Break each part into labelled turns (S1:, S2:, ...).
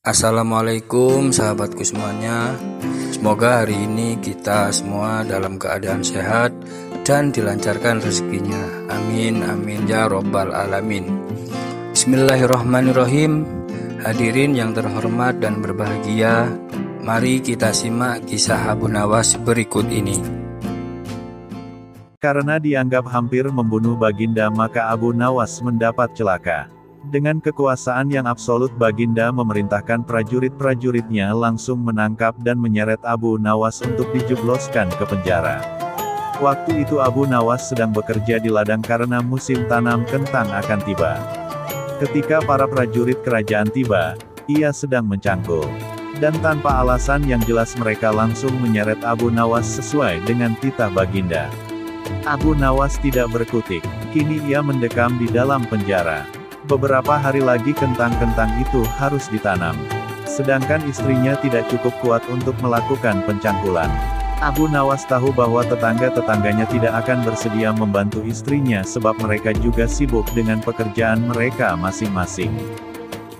S1: Assalamualaikum sahabatku semuanya. Semoga hari ini kita semua dalam keadaan sehat dan dilancarkan rezekinya. Amin amin ya robbal alamin. Bismillahirrahmanirrahim. Hadirin yang terhormat dan berbahagia, mari kita simak kisah Abu Nawas berikut ini.
S2: Karena dianggap hampir membunuh Baginda, maka Abu Nawas mendapat celaka. Dengan kekuasaan yang absolut, Baginda memerintahkan prajurit-prajuritnya langsung menangkap dan menyeret Abu Nawas untuk dijebloskan ke penjara. Waktu itu Abu Nawas sedang bekerja di ladang karena musim tanam kentang akan tiba. Ketika para prajurit kerajaan tiba, ia sedang mencangkul. Dan tanpa alasan yang jelas mereka langsung menyeret Abu Nawas sesuai dengan titah Baginda. Abu Nawas tidak berkutik, kini ia mendekam di dalam penjara. Beberapa hari lagi kentang-kentang itu harus ditanam. Sedangkan istrinya tidak cukup kuat untuk melakukan pencangkulan. Abu Nawas tahu bahwa tetangga-tetangganya tidak akan bersedia membantu istrinya sebab mereka juga sibuk dengan pekerjaan mereka masing-masing.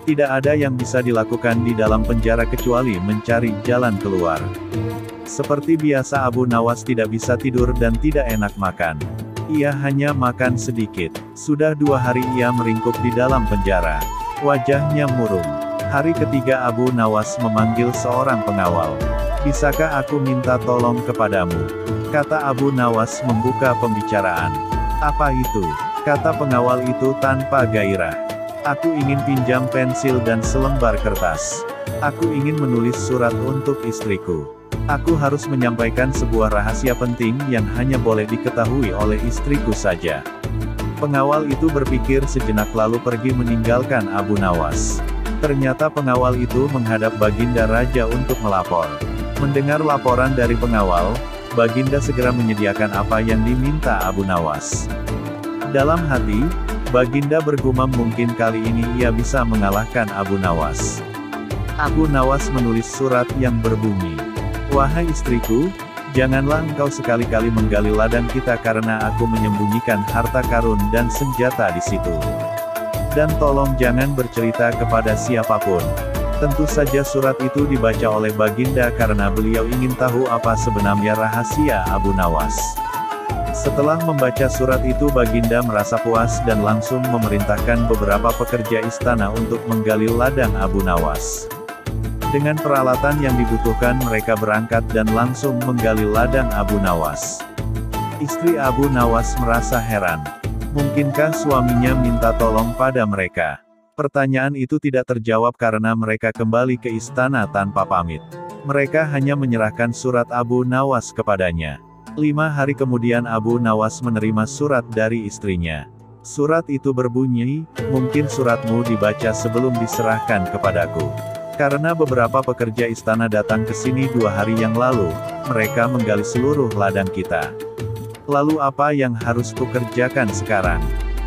S2: Tidak ada yang bisa dilakukan di dalam penjara kecuali mencari jalan keluar. Seperti biasa Abu Nawas tidak bisa tidur dan tidak enak makan. Ia hanya makan sedikit. Sudah 2 hari ia meringkuk di dalam penjara. Wajahnya murung. Hari ketiga Abu Nawas memanggil seorang pengawal. "Bisakah aku minta tolong kepadamu?" kata Abu Nawas membuka pembicaraan. "Apa itu?" kata pengawal itu tanpa gairah. "Aku ingin pinjam pensil dan selembar kertas. Aku ingin menulis surat untuk istriku. Aku harus menyampaikan sebuah rahasia penting yang hanya boleh diketahui oleh istriku saja." Pengawal itu berpikir sejenak lalu pergi meninggalkan Abu Nawas. Ternyata pengawal itu menghadap Baginda Raja untuk melapor. Mendengar laporan dari pengawal, Baginda segera menyediakan apa yang diminta Abu Nawas. Dalam hati, Baginda bergumam mungkin kali ini ia bisa mengalahkan Abu Nawas. Abu Nawas menulis surat yang berbunyi, "Wahai istriku, janganlah engkau sekali-kali menggali ladang kita karena aku menyembunyikan harta karun dan senjata di situ. Dan tolong jangan bercerita kepada siapapun." Tentu saja surat itu dibaca oleh Baginda karena beliau ingin tahu apa sebenarnya rahasia Abu Nawas. Setelah membaca surat itu Baginda merasa puas dan langsung memerintahkan beberapa pekerja istana untuk menggali ladang Abu Nawas. Dengan peralatan yang dibutuhkan mereka berangkat dan langsung menggali ladang Abu Nawas. Istri Abu Nawas merasa heran. Mungkinkah suaminya minta tolong pada mereka? Pertanyaan itu tidak terjawab karena mereka kembali ke istana tanpa pamit. Mereka hanya menyerahkan surat Abu Nawas kepadanya. 5 hari kemudian Abu Nawas menerima surat dari istrinya. Surat itu berbunyi, "Mungkin suratmu dibaca sebelum diserahkan kepadaku. Karena beberapa pekerja istana datang ke sini 2 hari yang lalu, mereka menggali seluruh ladang kita. Lalu apa yang harus kukerjakan sekarang?"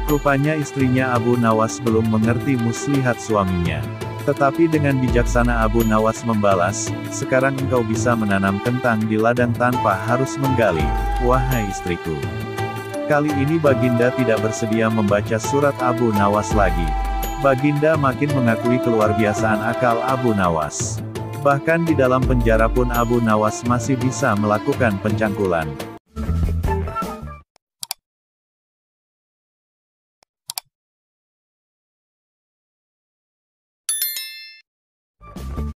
S2: Rupanya istrinya Abu Nawas belum mengerti muslihat suaminya. Tetapi dengan bijaksana Abu Nawas membalas, "Sekarang engkau bisa menanam kentang di ladang tanpa harus menggali, wahai istriku." Kali ini Baginda tidak bersedia membaca surat Abu Nawas lagi. Baginda makin mengakui keluar biasaan akal Abu Nawas. Bahkan di dalam penjara pun Abu Nawas masih bisa melakukan pencangkulan.